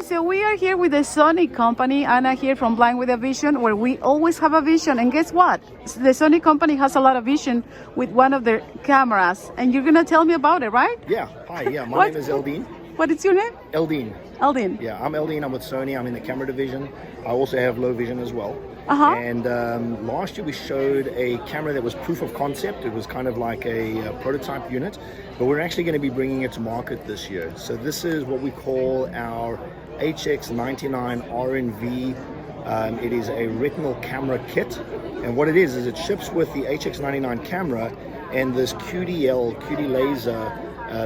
so we are here with the Sony company. Anna here from Blind with a Vision, where we always have a vision. And guess what? The Sony company has a lot of vision with one of their cameras. And you're going to tell me about it, right? Yeah, hi, yeah, my name is Eldeane. What is your name? Eldeane. Eldeane. Yeah, I'm Eldeane, I'm with Sony, I'm in the camera division. I also have low vision as well. And last year we showed a camera that was proof of concept. It was kind of like a prototype unit, but we're actually going to be bringing it to market this year. So this is what we call our HX99 RNV. It is a retinal camera kit, and what it is it ships with the HX99 camera and this QD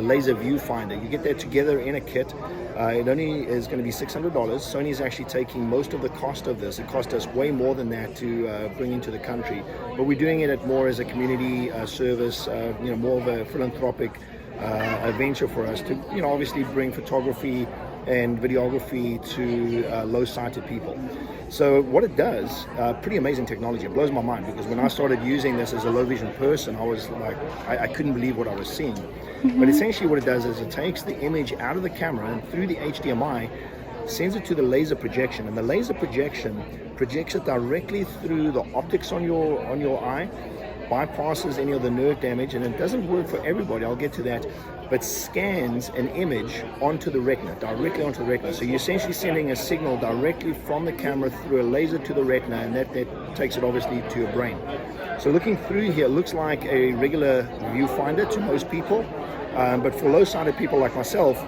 laser viewfinder. You get that together in a kit. It only is going to be $600. Sony is actually taking most of the cost of this. It cost us way more than that to bring into the country, but we're doing it more as a community service, more of a philanthropic venture for us to, obviously bring photography and videography to low-sighted people. So what it does, pretty amazing technology. It blows my mind, because when I started using this as a low vision person, I was like, I couldn't believe what I was seeing. But essentially what it does is it takes the image out of the camera and through the HDMI sends it to the laser projection, and the laser projection projects it directly through the optics on your eye, bypasses any of the nerve damage, and it doesn't work for everybody, I'll get to that, but scans an image onto the retina, directly onto the retina. So you're essentially sending a signal directly from the camera through a laser to the retina, and that takes it obviously to your brain. So looking through here, it looks like a regular viewfinder to most people, but for low-sighted people like myself,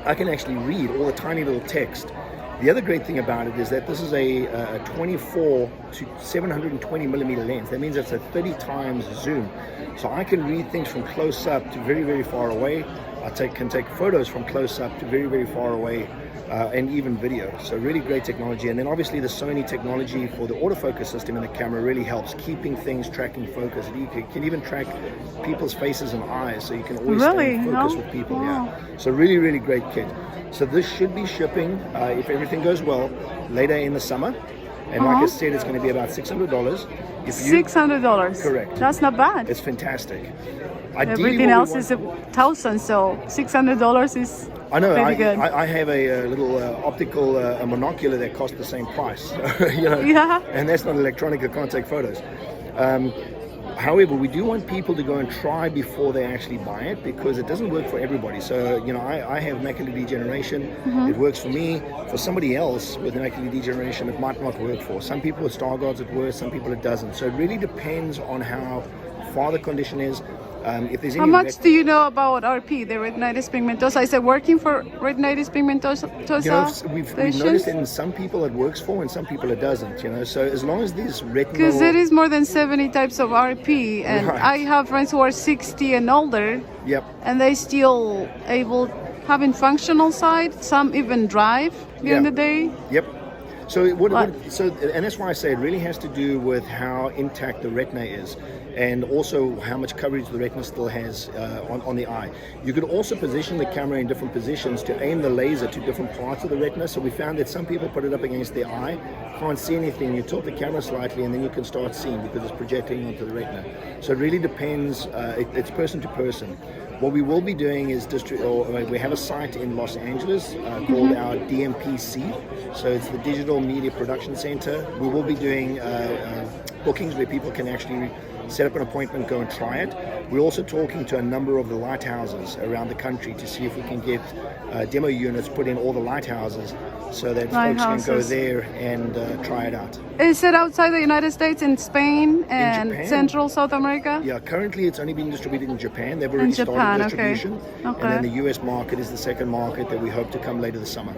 I can actually read all the tiny little text. The other great thing about it is that this is a 24 to 720 millimeter lens. That means it's a 30 times zoom. So I can read things from close up to very, very far away. I can take photos from close up to very, very far away, and even video. So really great technology. And then obviously the Sony technology for the autofocus system in the camera really helps keeping things tracking focus. You can even track people's faces and eyes, so you can always stay in focus with people. Wow. Yeah. So really, really great kit. So this should be shipping, if everything goes well, later in the summer. And like I said, it's going to be about $600. $600. Correct. That's not bad. It's fantastic. Everything else is $1,000, so $600 is I know. pretty good. I have a little optical a monocular that costs the same price. Yeah. And that's not electronic. I can't take photos. However, we do want people to go and try before they actually buy it, because it doesn't work for everybody. So, I have macular degeneration. It works for me. For somebody else with macular degeneration, it might not work for. Some people with Stargardt's it works, some people it doesn't. So it really depends on how far the condition is. If there's any How much do you know about RP, the retinitis pigmentosa? Is it working for retinitis pigmentosa? We've noticed that in some people it works for, and some people it doesn't. So as long as these retinal... Because there is more than 70 types of RP, and Right. I have friends who are 60 and older. Yep. And they still having functional side. Some even drive during the day. Yep. So and that's why I say it really has to do with how intact the retina is, and also how much coverage the retina still has on the eye. You could also position the camera in different positions to aim the laser to different parts of the retina. So we found that some people put it up against their eye, can't see anything. You tilt the camera slightly, and then you can start seeing, because it's projecting onto the retina. So it really depends. It's person to person. What we will be doing is we have a site in Los Angeles called our DMPC. So it's the Digital Media Production Center. We will be doing bookings where people can actually set up an appointment, go and try it. We're also talking to a number of the lighthouses around the country to see if we can get demo units put in all the lighthouses, so that folks can go there and try it out. Is it outside the United States, in Spain and Central South America? Yeah, currently it's only been distributed in Japan. They've already started distribution. Okay. And then the US market is the second market that we hope to come later this summer.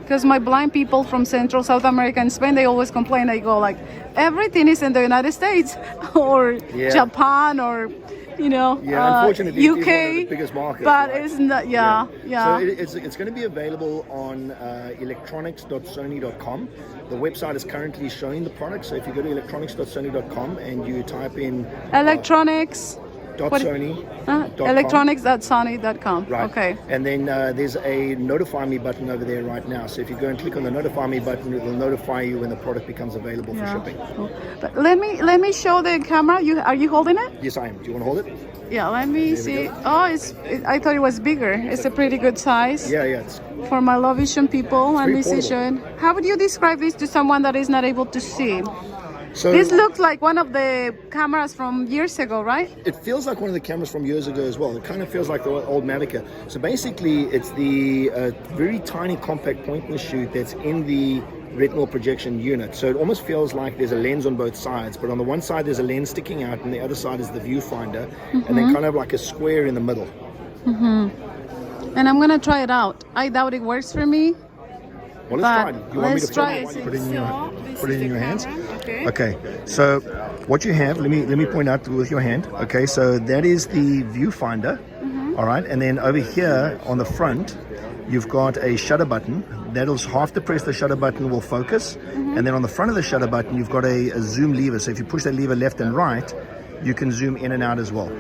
Because my blind people from Central South America and Spain, they always complain. They go like, everything is in the United States or Japan or, unfortunately, UK. It's one of the biggest markets. But right? it's not, So it's going to be available on electronics.sony.com. The website is currently showing the product. So if you go to electronics.sony.com and you type in... Electronics. .sony.com. Electronics.sony.com. Right. Okay. And then there's a notify me button over there right now. So if you go and click on the notify me button, it will notify you when the product becomes available for shipping. Cool. But let me show the camera. Are you holding it? Yes, I am. Do you want to hold it? Yeah. Let me see. Oh, I thought it was bigger. It's a pretty good size. Yeah. It's for my low vision people. Let me see. portable. How would you describe this to someone that is not able to see? So this looks like one of the cameras from years ago, right? It feels like one of the cameras from years ago as well. It kind of feels like the old Mavica. So basically, it's the very tiny compact point and shoot that's in the retinal projection unit. So it almost feels like there's a lens on both sides, but on the one side there's a lens sticking out, and the other side is the viewfinder, and then kind of like a square in the middle. And I'm gonna try it out. I doubt it works for me. Well, let's try it. You want me to try it. put it in your hands? Okay. Okay. So what you have, let me point out with your hand. Okay. So that is the viewfinder. All right. And then over here on the front, you've got a shutter button. That'll half the press the shutter button will focus. And then on the front of the shutter button, you've got a zoom lever. So if you push that lever left and right, you can zoom in and out as well.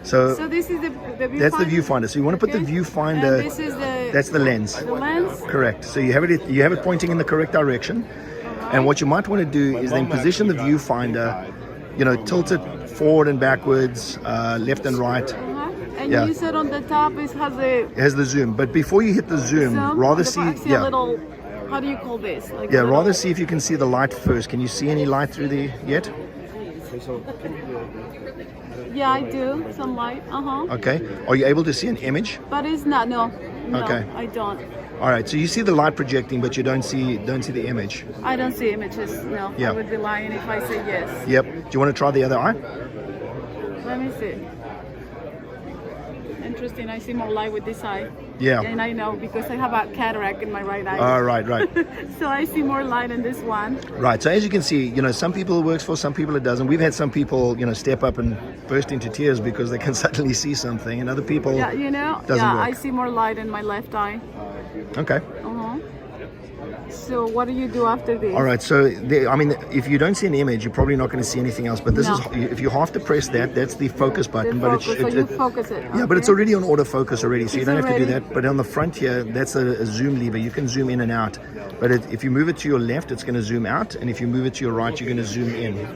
So this is the viewfinder? That's the viewfinder. So you want to put the viewfinder. And this is that's the lens. The lens? Correct. So you have it pointing in the correct direction. And what you might want to do is then position the viewfinder, tilt it forward and backwards, left and right. And you said on the top it has the zoom. But before you hit the zoom, rather see a little, how do you call this? Like rather see if you can see the light first. Can you see any light through the yet? Yeah, I do. Some light. Okay. Are you able to see an image? But it's not. No. Okay. I don't. All right. So you see the light projecting, but you don't see the image. I don't see images. No. Yeah. I would be lying if I say yes. Yep. Do you want to try the other eye? Let me see. Interesting. I see more light with this eye. Yeah. And I know because I have a cataract in my right eye. Right. So I see more light in this one. Right. So as you can see, some people it works for, some people it doesn't. We've had some people, step up and burst into tears because they can suddenly see something, and other people doesn't work. I see more light in my left eye. Okay. So what do you do after this? All right. So if you don't see an image, you're probably not going to see anything else. But this is if you have to press that. That's the focus button. You focus it. Yeah, but it's already on autofocus already, so you don't have to do that. But on the front here, that's a zoom lever. You can zoom in and out. But if you move it to your left, it's going to zoom out, and if you move it to your right, you're going to zoom in. If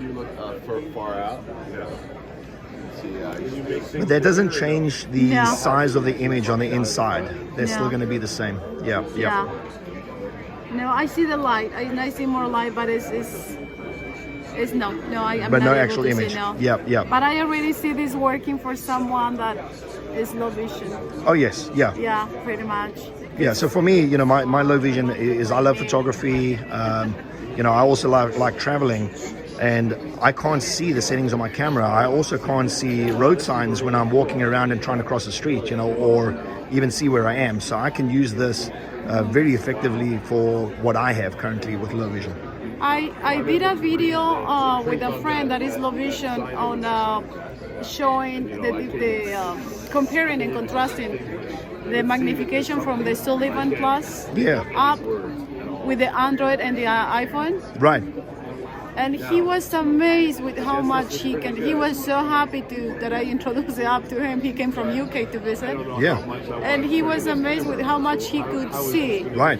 you look far out. But that doesn't change the size of the image on the inside. That's still going to be the same. Yeah. No, I see the light. I see more light, but it's no. I'm but not no able actual to image. See, no. Yeah. But I already see this working for someone that is low vision. Oh yes, yeah. Yeah, pretty much. Yeah. So for me, my low vision is I love photography. I also like traveling. And I can't see the settings on my camera. I also can't see road signs when I'm walking around and trying to cross the street, or even see where I am. So I can use this very effectively for what I have currently with low vision. I did a video with a friend that is low vision on showing the comparing and contrasting the magnification from the Sullivan Plus app with the Android and the iPhone. Right. And he was amazed with how much he can. He was so happy that I introduced the app to him. He came from UK to visit. Yeah. And he was amazed with how much he could see. Right.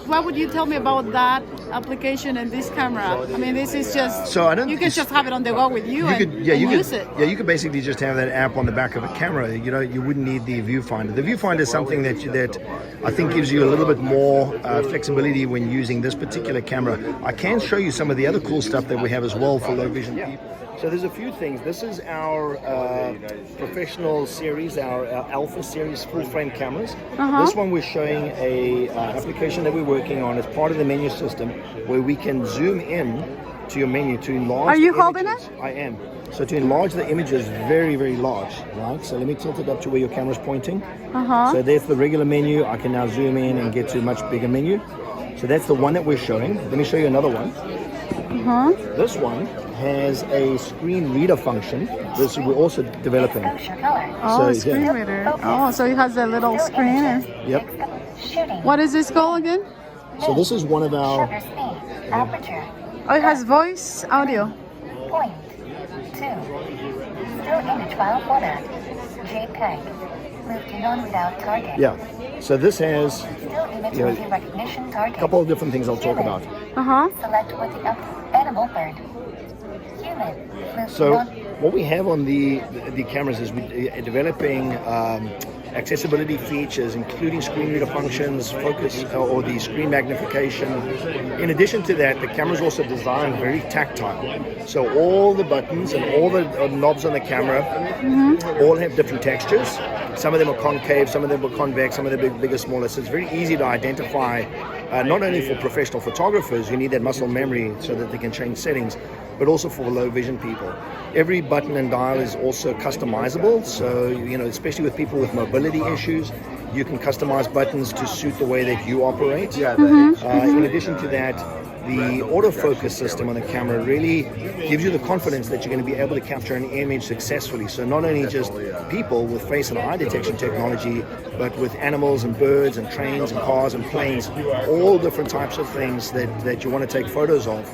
What would you tell me about that application and this camera? I mean, this is just. So I don't. You can just have it on the go with you and use it. Yeah, you could basically just have that app on the back of a camera. You wouldn't need the viewfinder. The viewfinder is something that I think gives you a little bit more flexibility when using this particular camera. I can show you some of the other cool stuff that we have as well for low vision people. So there's a few things. This is our professional series, our alpha series full frame cameras. This one we're showing a application that we're working on as part of the menu system where we can zoom in to your menu to enlarge. Are you images. holding it? I am. So to enlarge the images very, very large, right? So let me tilt it up to where your camera's pointing. So there's the regular menu. I can now zoom in and get to a much bigger menu. So that's the one that we're showing. Let me show you another one. This one has a screen reader function. This we're also developing. Oh, screen reader. Oh, so it has a little screen. Yep. What is this called again? So this is one of our. Oh, it has voice audio. Still image file format. JPEG. Move to non-without target. Yeah. So this has Still image multi-recognition target. a couple of different things I'll talk about. Select with the animal bird. Human. Move So to non- what we have on the cameras is we're developing accessibility features, including screen reader functions, focus or the screen magnification. In addition to that, the camera is also designed very tactile. So all the buttons and all the knobs on the camera all have different textures. Some of them are concave, some of them are convex, some of them are bigger, smaller. So it's very easy to identify, not only for professional photographers who need that muscle memory so that they can change settings, but also for low vision people. Every button and dial is also customizable. So, especially with people with mobility issues, you can customize buttons to suit the way that you operate. In addition to that, the autofocus system on the camera really gives you the confidence that you're going to be able to capture an image successfully. So not only just people with face and eye detection technology, but with animals and birds and trains and cars and planes, all different types of things that you want to take photos of.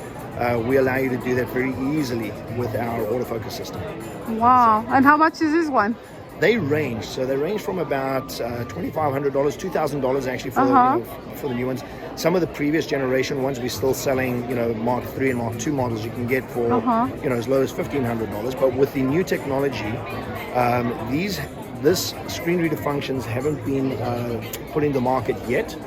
We allow you to do that very easily with our autofocus system. Wow. And how much is this one? They range from about $2,500, $2,000 actually for the new ones. Some of the previous generation ones we're still selling, Mark III and Mark II models you can get for as low as $1,500. But with the new technology, this screen reader functions haven't been put into market yet.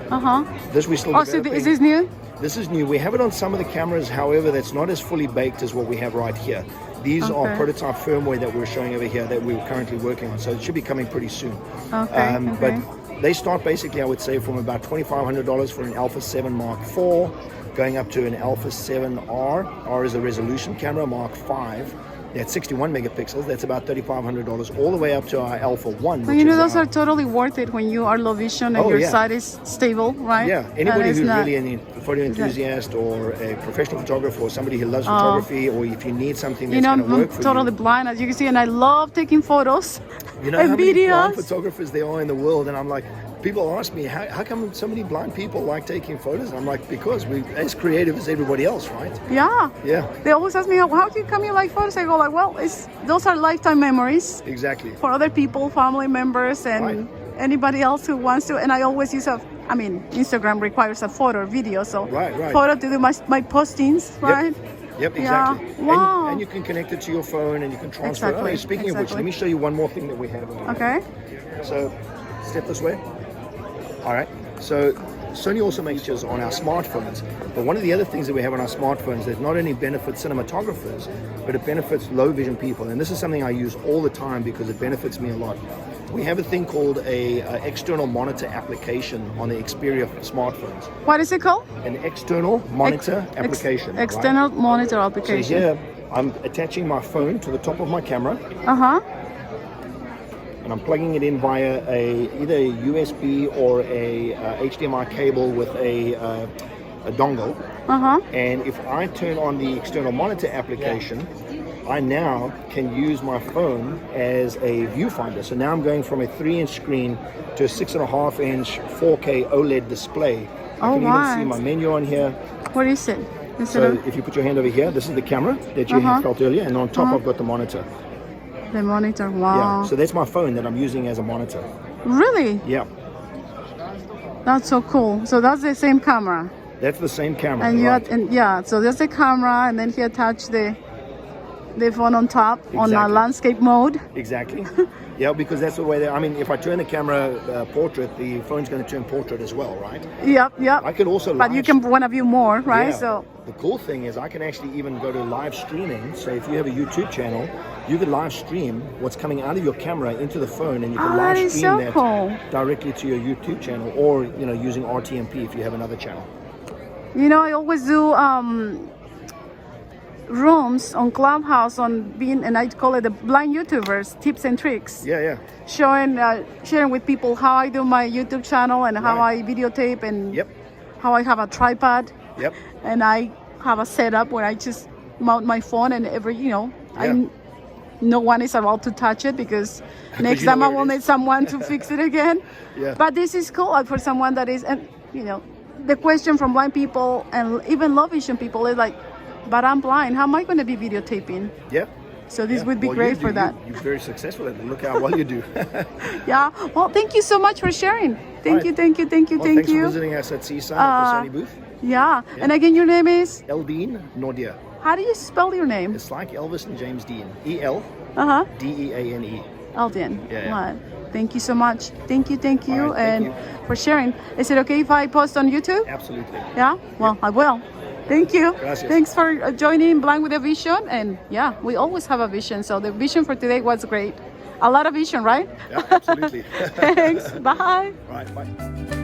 This we still. Oh, so is this new? This is new. We have it on some of the cameras, however, that's not as fully baked as what we have right here. These are prototype firmware that we're showing over here that we're currently working on, so it should be coming pretty soon. But they start basically, I would say, from about $2,500 for an Alpha 7 Mark IV, going up to an Alpha 7R. R is a resolution camera, Mark V. That's 61 megapixels. That's about $3,500, all the way up to our Alpha 1. Well, those are totally worth it when you are low vision and your sight is stable, right? Yeah, anybody who's really a photo enthusiast or a professional photographer or somebody who loves photography, or if you need something that's going to work for you. I'm totally blind, as you can see, and I love taking photos and how many blind photographers there are in the world, and I'm like, people ask me, how come so many blind people like taking photos? And I'm like, because we're as creative as everybody else, right? Yeah. Yeah. They always ask me, how do you come you like photos? I go like, well, those are lifetime memories. Exactly. For other people, family members, and anybody else who wants to. And I always use Instagram requires a photo or video, so photo to do my postings, right? Yep, exactly. Yeah. Wow. And you can connect it to your phone and you can transfer it. Speaking of which, let me show you one more thing that we have. Okay. So, step this way. All right, so Sony also makes features on our smartphones, but one of the other things that we have on our smartphones that not only benefits cinematographers, but it benefits low vision people, and this is something I use all the time because it benefits me a lot. We have a thing called a external monitor application on the Xperia smartphones. What is it called? An external monitor application. External monitor application. So here, I'm attaching my phone to the top of my camera. And I'm plugging it in via either a USB or a HDMI cable with a dongle. And if I turn on the external monitor application, I now can use my phone as a viewfinder. So now I'm going from a 3-inch screen to a 6.5-inch 4K OLED display. I can even see my menu on here. What is it? So if you put your hand over here, this is the camera that you felt earlier, and on top I've got the monitor. The monitor, wow. Yeah, so that's my phone that I'm using as a monitor. Really? Yeah. That's so cool. So that's the same camera. That's the same camera. And so there's the camera, and then he attached the phone on top on a landscape mode. Exactly. Yeah, because that's the way if I turn the camera portrait, the phone's going to turn portrait as well, right? Yep. I could also But you can want to view more, right? Yeah. So the cool thing is I can actually even go to live streaming. So if you have a YouTube channel, you can live stream what's coming out of your camera into the phone, and you can live stream that directly to your YouTube channel, or using RTMP if you have another channel. I always do rooms on Clubhouse and I call it the blind YouTubers tips and tricks. Yeah. Sharing with people how I do my YouTube channel and how I videotape and how I have a tripod. Yep. And I have a setup where I just mount my phone, and no one is allowed to touch it because next time I will need someone to fix it again. Yeah. But this is cool for someone that is, the question from blind people and even low vision people is like, but I'm blind. How am I going to be videotaping? Yeah. So this Yeah. would be Well, great you for do- that. You're very successful at it. Look how well you do. Yeah. Well, thank you so much for sharing. Thank Right. you, thank you, thank you, Well, thank thanks you. for visiting us at Seaside at the Sony booth. Yeah. And again, your name is? Eldeane Nordia. How do you spell your name? It's like Elvis and James Dean. Uh-huh. Eldeane. Eldeane. Yeah. Right. Thank you so much. Thank you, thank you, All right, thank and for sharing. Is it okay if I post on YouTube? Absolutely. Yeah? Well, I will. Thank you. Gracias. Thanks for joining Blind with a Vision. And yeah, we always have a vision. So the vision for today was great. A lot of vision, right? Yeah, absolutely. Thanks. Bye. Right, bye.